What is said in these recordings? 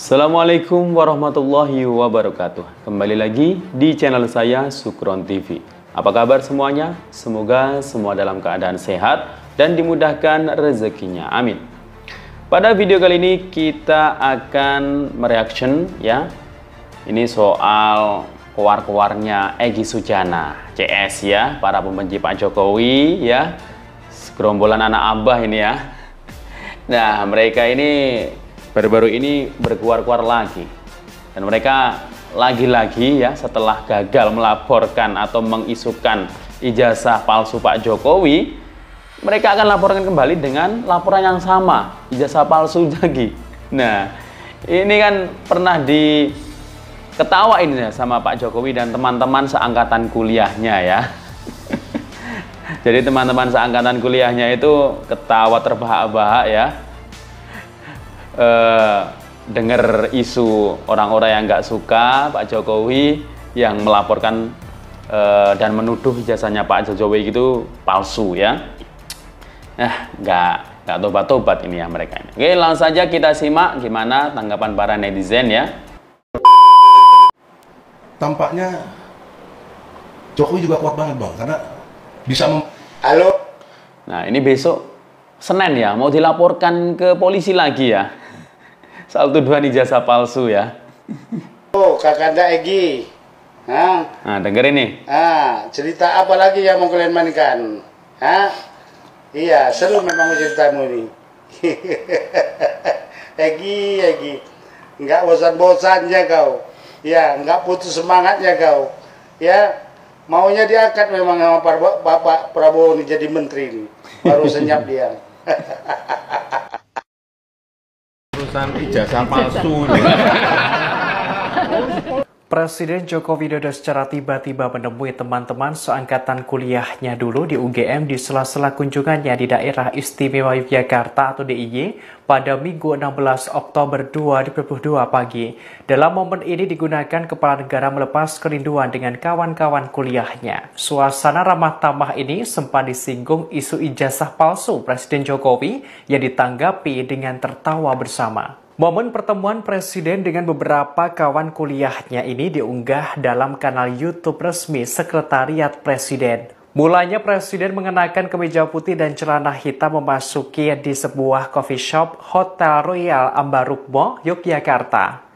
Assalamualaikum warahmatullahi wabarakatuh. Kembali lagi di channel saya Sukron TV. Apa kabar semuanya? Semoga semua dalam keadaan sehat dan dimudahkan rezekinya. Amin. Pada video kali ini kita akan mereaction ya. Ini soal keluar-keluarnya Egy Sujana, CS ya, para pembenci Pak Jokowi ya. Gerombolan anak abah ini ya. Nah, mereka ini baru-baru ini berkuar-kuar lagi, dan mereka lagi-lagi ya setelah gagal melaporkan atau mengisukan ijazah palsu Pak Jokowi, mereka akan laporkan kembali dengan laporan yang sama, ijazah palsu lagi. Nah, ini kan pernah diketawain ya sama Pak Jokowi dan teman-teman seangkatan kuliahnya ya. Jadi teman-teman seangkatan kuliahnya itu ketawa terbahak-bahak ya. Dengar isu orang-orang yang nggak suka Pak Jokowi yang melaporkan dan menuduh ijazahnya Pak Jokowi itu palsu ya. Nah, nggak tobat-tobat ini ya mereka ini. Oke, langsung saja kita simak gimana tanggapan para netizen ya. Tampaknya Jokowi juga kuat banget bang, karena bisa Halo. Nah, ini besok Senin ya, mau dilaporkan ke polisi lagi ya. Soal tuduhan ijazah palsu ya. Oh, Kakanda Egy. Hah? Nah, dengerin nih. Cerita apa lagi yang mau kalian mainkan? Hah? Iya, seru memang ceritamu ini. Egy. Nggak bosan-bosannya kau. Ya, nggak putus semangatnya kau. Ya, maunya diangkat memang sama Bapak Prabowo ini jadi menteri ini. Baru senyap dia. Urusan ijazah palsu. Presiden Joko Widodo secara tiba-tiba menemui teman-teman seangkatan kuliahnya dulu di UGM di sela-sela kunjungannya di Daerah Istimewa Yogyakarta atau DIY pada Minggu 16 Oktober 2022 pagi. Dalam momen ini digunakan kepala negara melepas kerinduan dengan kawan-kawan kuliahnya. Suasana ramah tamah ini sempat disinggung isu ijazah palsu Presiden Jokowi yang ditanggapi dengan tertawa bersama. Momen pertemuan Presiden dengan beberapa kawan kuliahnya ini diunggah dalam kanal YouTube resmi Sekretariat Presiden. Mulanya Presiden mengenakan kemeja putih dan celana hitam memasuki di sebuah coffee shop Hotel Royal Ambarukmo, Yogyakarta.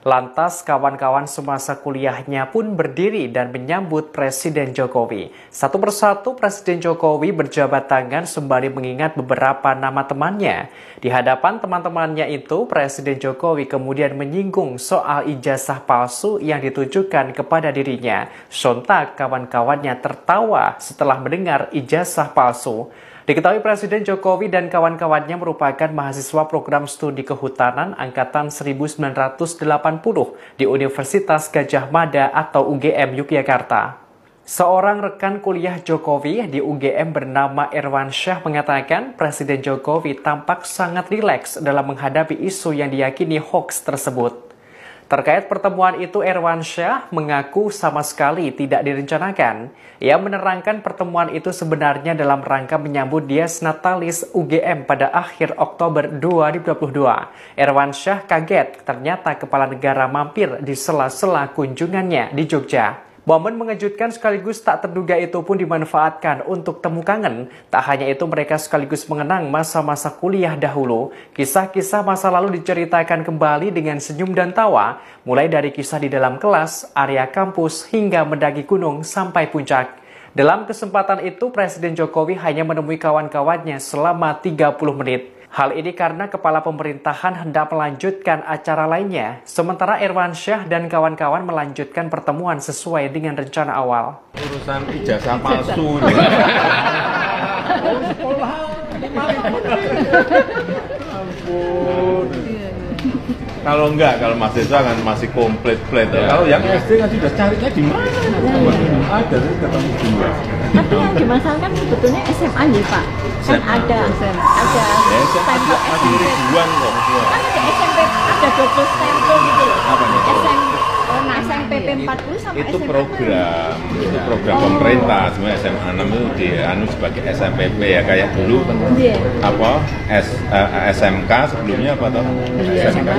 Lantas kawan-kawan semasa kuliahnya pun berdiri dan menyambut Presiden Jokowi. Satu persatu Presiden Jokowi berjabat tangan sembari mengingat beberapa nama temannya. Di hadapan teman-temannya itu, Presiden Jokowi kemudian menyinggung soal ijazah palsu yang ditujukan kepada dirinya. Sontak kawan-kawannya tertawa setelah mendengar ijazah palsu. Diketahui Presiden Jokowi dan kawan-kawannya merupakan mahasiswa program studi kehutanan angkatan 1980 di Universitas Gadjah Mada atau UGM Yogyakarta. Seorang rekan kuliah Jokowi di UGM bernama Irwansyah mengatakan Presiden Jokowi tampak sangat rileks dalam menghadapi isu yang diyakini hoax tersebut. Terkait pertemuan itu, Irwansyah mengaku sama sekali tidak direncanakan. Ia menerangkan pertemuan itu sebenarnya dalam rangka menyambut Dies Natalis UGM pada akhir Oktober 2022. Irwansyah kaget ternyata kepala negara mampir di sela-sela kunjungannya di Jogja. Momen mengejutkan sekaligus tak terduga itu pun dimanfaatkan untuk temu kangen. Tak hanya itu, mereka sekaligus mengenang masa-masa kuliah dahulu. Kisah-kisah masa lalu diceritakan kembali dengan senyum dan tawa, mulai dari kisah di dalam kelas, area kampus, hingga mendaki gunung sampai puncak. Dalam kesempatan itu, Presiden Jokowi hanya menemui kawan-kawannya selama 30 menit. Hal ini karena kepala pemerintahan hendak melanjutkan acara lainnya, sementara Irwansyah dan kawan-kawan melanjutkan pertemuan sesuai dengan rencana awal. Urusan ijazah palsu. Ampun. Kalau mahasiswa kan masih komplit. Kalau yang SD kan sudah carinya di mana? Ada ketemu juga. Tapi yang dimasalahkan sebetulnya SMA ya Pak. Kan ada stempel masih ribuan kok. Kan ada SMP, ada double stempel gitu loh. Apa nih? SMP SMP 40 sama itu SMA program, itu program pemerintah. Sebenarnya SMA 6 itu dianu sebagai SMPP ya, kayak dulu apa SMK sebelumnya apa toh? SMK.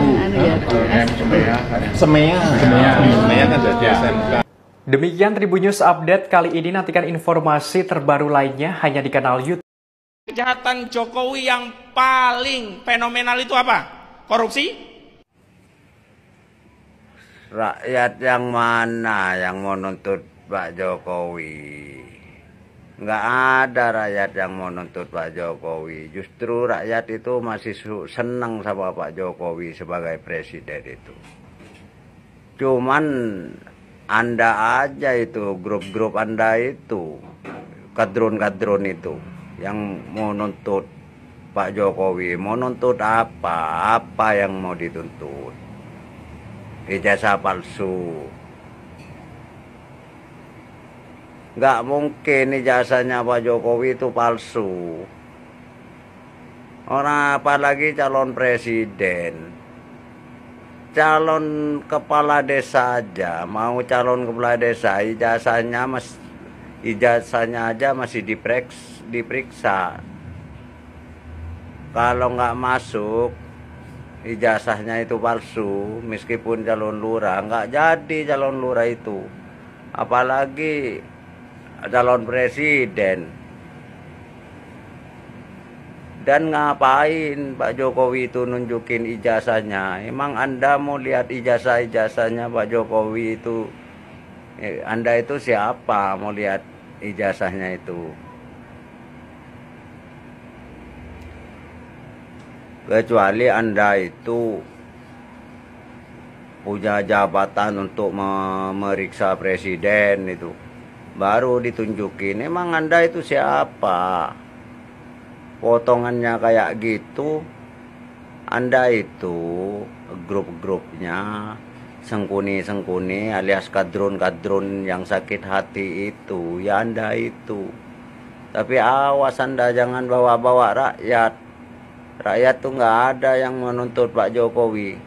Semea kan jadi SMK. Demikian Tribun News Update kali ini. Nantikan informasi terbaru lainnya hanya di kanal YouTube. Kejahatan Jokowi yang paling fenomenal itu apa? Korupsi? Rakyat yang mana yang mau nuntut Pak Jokowi? Nggak ada rakyat yang mau nuntut Pak Jokowi. Justru rakyat itu masih senang sama Pak Jokowi sebagai presiden itu. Cuman Anda aja itu, grup-grup Anda itu, kadrun-kadrun itu yang mau nuntut Pak Jokowi. Mau nuntut apa? Apa yang mau dituntut? Ijazah palsu. Nggak mungkin ijazahnya Pak Jokowi itu palsu. Orang apalagi calon presiden. Calon kepala desa aja, mau calon kepala desa, ijazahnya aja masih diperiksa. Kalau nggak masuk, ijazahnya itu palsu, meskipun calon lurah, nggak jadi calon lurah itu. Apalagi calon presiden. Dan ngapain Pak Jokowi itu nunjukin ijazahnya? Emang Anda mau lihat ijazahnya Pak Jokowi itu? Anda itu siapa mau lihat ijazahnya itu? Kecuali Anda itu punya jabatan untuk memeriksa presiden itu, baru ditunjukin. Emang Anda itu siapa? Potongannya kayak gitu. Anda itu grup-grupnya sengkuni alias kadrun-kadrun yang sakit hati itu, ya Anda itu. Tapi awas Anda jangan bawa-bawa rakyat. Rakyat tuh nggak ada yang menuntut Pak Jokowi.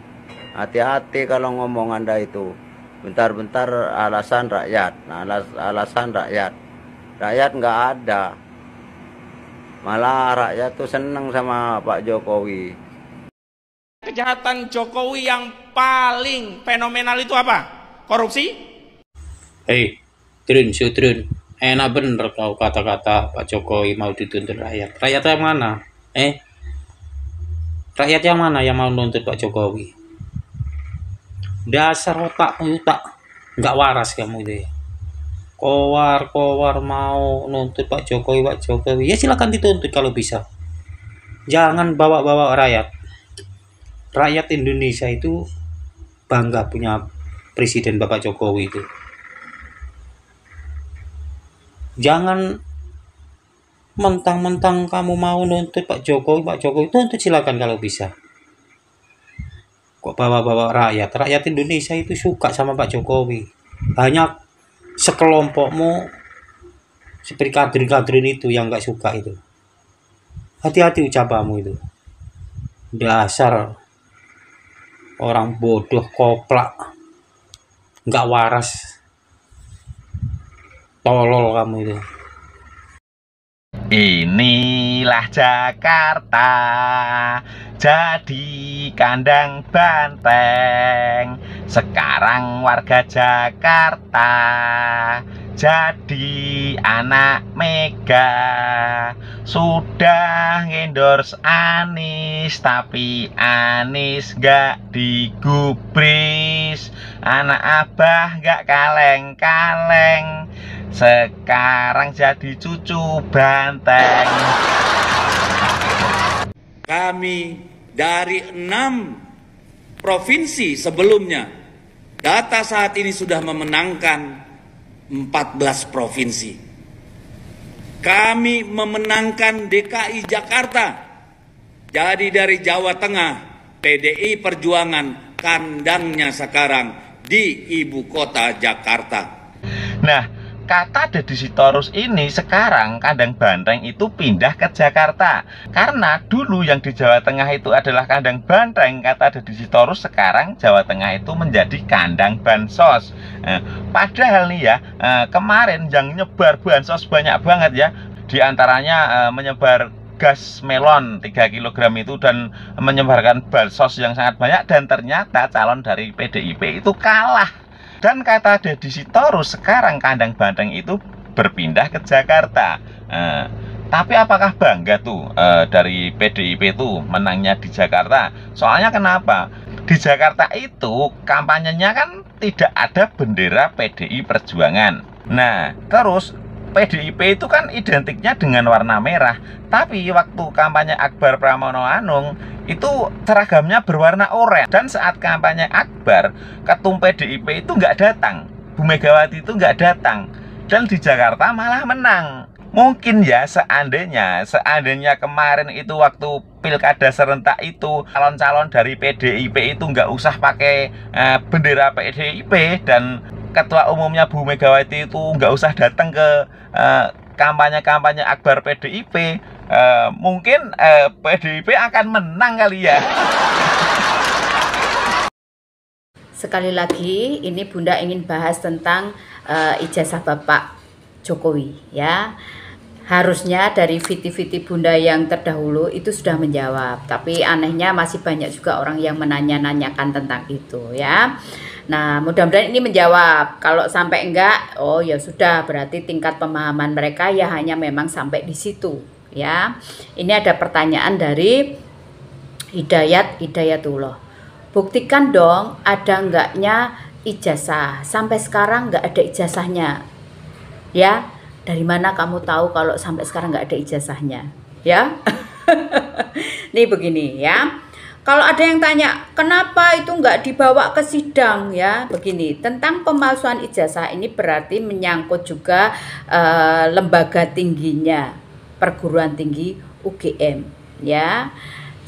Hati-hati kalau ngomong Anda itu. Bentar-bentar alasan rakyat. Nah, alasan rakyat. Rakyat nggak ada. Malah rakyat tuh seneng sama Pak Jokowi. Kejahatan Jokowi yang paling fenomenal itu apa? Korupsi? Trun, enak bener kau kata-kata Pak Jokowi mau dituntut rakyat. Rakyat yang mana? Rakyat yang mana yang mau nuntut Pak Jokowi? Dasar otakmu nggak waras kamu itu ya. Kowar mau nuntut Pak Jokowi, ya silakan dituntut kalau bisa. Jangan bawa-bawa rakyat. Rakyat Indonesia itu bangga punya presiden Bapak Jokowi itu. Jangan mentang-mentang kamu mau nuntut Pak Jokowi tuntut silakan kalau bisa. Kok bawa-bawa rakyat? Rakyat Indonesia itu suka sama Pak Jokowi. Banyak sekelompokmu seperti kadrin-kadrin itu yang nggak suka itu. Hati-hati ucapanmu itu. Dasar orang bodoh, koplak, nggak waras, tolol kamu itu. Inilah Jakarta, jadi kandang banteng. Sekarang warga Jakarta jadi anak Mega. Sudah endorse Anies, tapi Anies gak digubris. Anak Abah gak kaleng-kaleng, sekarang jadi cucu banteng. Kami dari 6 provinsi sebelumnya, data saat ini sudah memenangkan 14 provinsi. Kami memenangkan DKI Jakarta. Jadi dari Jawa Tengah, PDI Perjuangan kandangnya sekarang di ibu kota Jakarta. Nah, kata Deddy Sitorus ini sekarang kandang banteng itu pindah ke Jakarta. Karena dulu yang di Jawa Tengah itu adalah kandang banteng, kata Deddy Sitorus, sekarang Jawa Tengah itu menjadi kandang bansos. Padahal nih ya, kemarin yang nyebar bansos banyak banget ya. Di antaranya menyebar gas melon 3 kg itu dan menyebarkan bansos yang sangat banyak, dan ternyata calon dari PDIP itu kalah. Dan kata Deddy Sitorus sekarang kandang banteng itu berpindah ke Jakarta. Tapi apakah bangga tuh dari PDIP itu menangnya di Jakarta? Soalnya kenapa? Di Jakarta itu kampanyenya kan tidak ada bendera PDI Perjuangan. Nah, terus PDIP itu kan identiknya dengan warna merah. Tapi waktu kampanye Akbar Pramono Anung itu seragamnya berwarna oranye. Dan saat kampanye Akbar, ketum PDIP itu nggak datang, Bu Megawati itu nggak datang, dan di Jakarta malah menang. Mungkin ya seandainya kemarin itu waktu pilkada serentak itu calon-calon dari PDIP itu nggak usah pakai bendera PDIP, dan ketua umumnya Bu Megawati itu nggak usah datang ke kampanye-kampanye Akbar PDIP, mungkin PDIP akan menang kali ya. Sekali lagi, ini Bunda ingin bahas tentang ijazah Bapak Jokowi ya. Harusnya dari viti-viti Bunda yang terdahulu itu sudah menjawab, tapi anehnya masih banyak juga orang yang menanya-nanyakan tentang itu ya. Nah, mudah-mudahan ini menjawab. Kalau sampai enggak, oh ya sudah, berarti tingkat pemahaman mereka ya hanya memang sampai di situ ya. Ini ada pertanyaan dari Hidayatullah. Buktikan dong ada enggaknya ijazah. Sampai sekarang enggak ada ijazahnya. Ya, dari mana kamu tahu kalau sampai sekarang enggak ada ijazahnya? Ya. Nih begini ya. Kalau ada yang tanya, kenapa itu nggak dibawa ke sidang ya? Begini, tentang pemalsuan ijazah ini berarti menyangkut juga lembaga tingginya, perguruan tinggi UGM ya.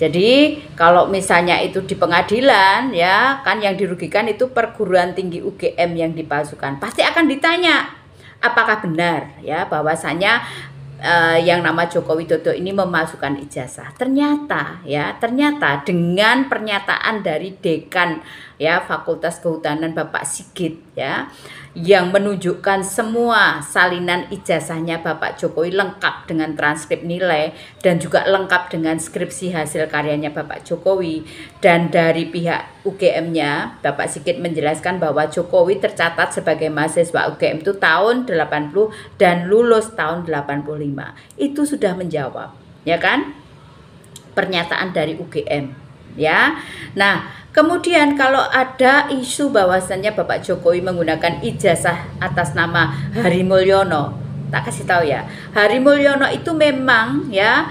Jadi kalau misalnya itu di pengadilan ya, kan yang dirugikan itu perguruan tinggi UGM yang dipalsukan. Pasti akan ditanya, apakah benar ya bahwasanya yang nama Joko Widodo ini memasukkan ijazah. Ternyata dengan pernyataan dari dekan ya Fakultas Kehutanan Bapak Sigit ya, yang menunjukkan semua salinan ijazahnya Bapak Jokowi lengkap dengan transkrip nilai dan juga lengkap dengan skripsi hasil karyanya Bapak Jokowi. Dan dari pihak UGM-nya Bapak Sigit menjelaskan bahwa Jokowi tercatat sebagai mahasiswa UGM itu tahun 80 dan lulus tahun 85. Itu sudah menjawab ya kan pernyataan dari UGM ya. Nah, kemudian kalau ada isu bahwasannya Bapak Jokowi menggunakan ijazah atas nama Hari Mulyono, tak kasih tahu ya, Hari Mulyono itu memang ya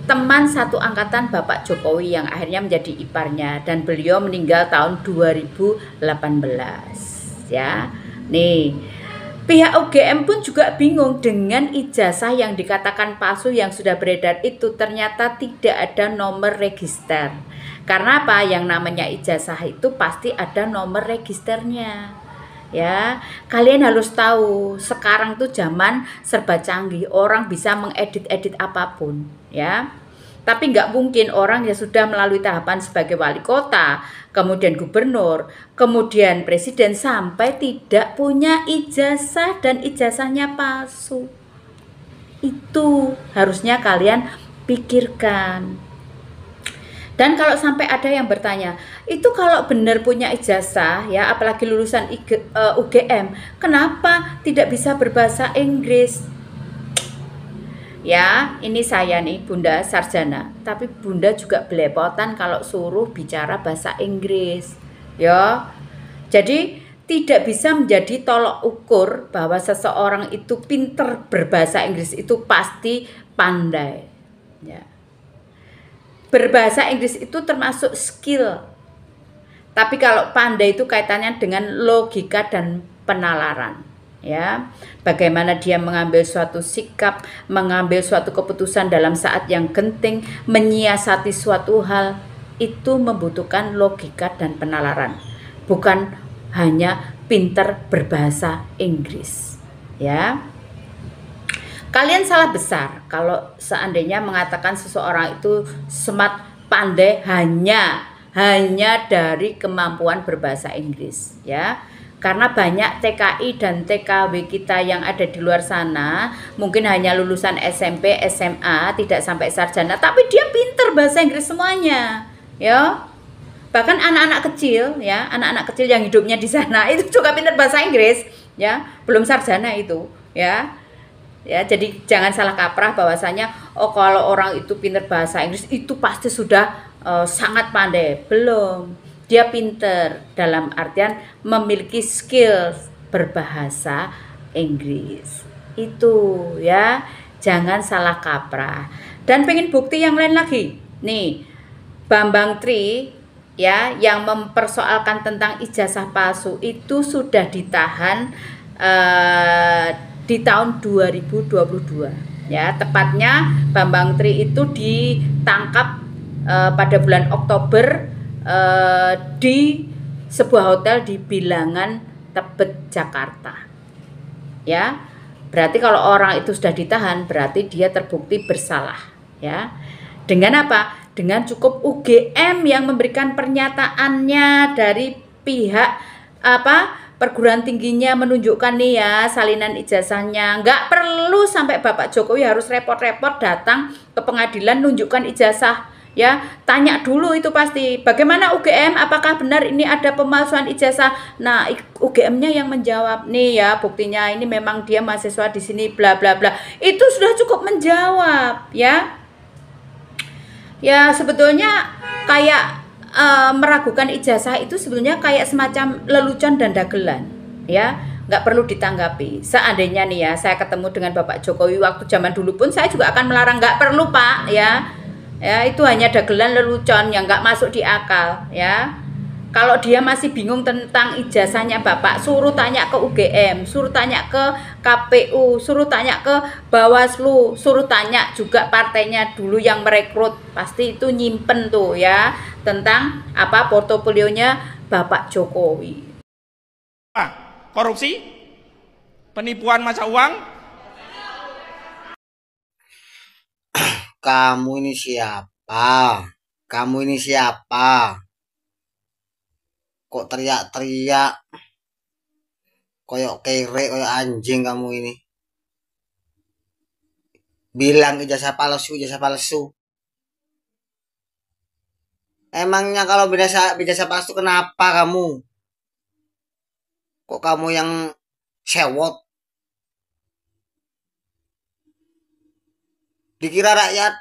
teman satu angkatan Bapak Jokowi yang akhirnya menjadi iparnya, dan beliau meninggal tahun 2018 ya. Nih, pihak UGM pun juga bingung dengan ijazah yang dikatakan palsu yang sudah beredar itu. Ternyata tidak ada nomor register. Karena apa? Yang namanya ijazah itu pasti ada nomor registernya. Ya, kalian harus tahu sekarang tuh zaman serba canggih, orang bisa mengedit-edit apapun, ya. Tapi nggak mungkin orang yang sudah melalui tahapan sebagai wali kota, kemudian gubernur, kemudian presiden sampai tidak punya ijazah dan ijazahnya palsu. Itu harusnya kalian pikirkan. Dan kalau sampai ada yang bertanya, itu kalau benar punya ijazah ya, apalagi lulusan UGM, kenapa tidak bisa berbahasa Inggris? Ya, ini saya nih Bunda sarjana, tapi Bunda juga belepotan kalau suruh bicara bahasa Inggris. Ya. Jadi tidak bisa menjadi tolok ukur bahwa seseorang itu pinter berbahasa Inggris itu pasti pandai. Ya. Berbahasa Inggris itu termasuk skill. Tapi kalau pandai itu kaitannya dengan logika dan penalaran. Ya, bagaimana dia mengambil suatu sikap, mengambil suatu keputusan dalam saat yang genting, menyiasati suatu hal, itu membutuhkan logika dan penalaran. Bukan hanya pinter berbahasa Inggris. ya. Kalian salah besar kalau seandainya mengatakan seseorang itu smart, pandai hanya dari kemampuan berbahasa Inggris, ya. Karena banyak TKI dan TKW kita yang ada di luar sana mungkin hanya lulusan SMP, SMA, tidak sampai sarjana, tapi dia pinter bahasa Inggris semuanya, ya. Bahkan anak-anak kecil, ya, anak-anak kecil yang hidupnya di sana itu juga pinter bahasa Inggris, ya, belum sarjana itu, ya. Ya, jadi jangan salah kaprah bahwasanya oh kalau orang itu pinter bahasa Inggris itu pasti sudah sangat pandai. Belum. Dia pinter dalam artian memiliki skill berbahasa Inggris. Itu ya, jangan salah kaprah. Dan pengen bukti yang lain lagi. Nih, Bambang Tri ya yang mempersoalkan tentang ijazah palsu itu sudah ditahan di tahun 2022 ya. Tepatnya Bambang Tri itu ditangkap pada bulan Oktober di sebuah hotel di Bilangan, Tebet, Jakarta. Ya. Berarti kalau orang itu sudah ditahan berarti dia terbukti bersalah, ya. Dengan apa? Dengan cukup UGM yang memberikan pernyataannya dari pihak perguruan tingginya menunjukkan nih ya salinan ijazahnya. Nggak perlu sampai Bapak Jokowi harus repot-repot datang ke pengadilan nunjukkan ijazah. Ya, tanya dulu itu pasti. Bagaimana UGM? Apakah benar ini ada pemalsuan ijazah? Nah, UGM-nya yang menjawab nih ya, buktinya ini memang dia mahasiswa di sini bla bla bla. Itu sudah cukup menjawab, ya. Ya, sebetulnya kayak meragukan ijazah itu sebetulnya kayak semacam lelucon dan dagelan, ya. Nggak perlu ditanggapi. Seandainya nih ya, saya ketemu dengan Bapak Jokowi waktu zaman dulu pun saya juga akan melarang, nggak perlu Pak, ya. Ya, itu hanya dagelan lelucon yang nggak masuk di akal, ya. Kalau dia masih bingung tentang ijazahnya Bapak, suruh tanya ke UGM, suruh tanya ke KPU, suruh tanya ke Bawaslu, suruh tanya juga partainya dulu yang merekrut. Pasti itu nyimpen tuh ya tentang apa portofolionya Bapak Jokowi. Korupsi, penipuan mata uang. Kamu ini siapa? Kamu ini siapa? Kok teriak-teriak? Koyok kere, koyok anjing kamu ini. Bilang ijazah palsu, ijazah palsu. Emangnya kalau ijazah palsu kenapa kamu? Kok kamu yang sewot? Dikira rakyat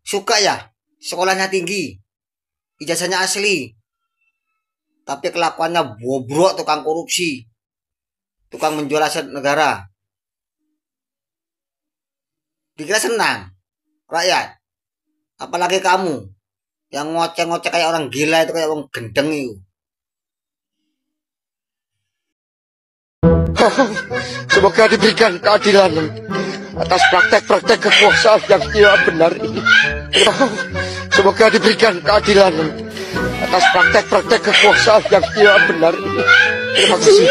suka ya sekolahnya tinggi, ijazahnya asli, tapi kelakuannya bobrok, tukang korupsi, tukang menjual aset negara. Dikira senang rakyat, apalagi kamu yang ngoceh-ngoceh kayak orang gila itu, kayak orang gendeng itu. Semoga diberikan keadilan atas praktek-praktek kekuasaan yang tidak benar ini. Semoga diberikan keadilan atas praktek-praktek kekuasaan yang tidak benar ini. Terima kasih.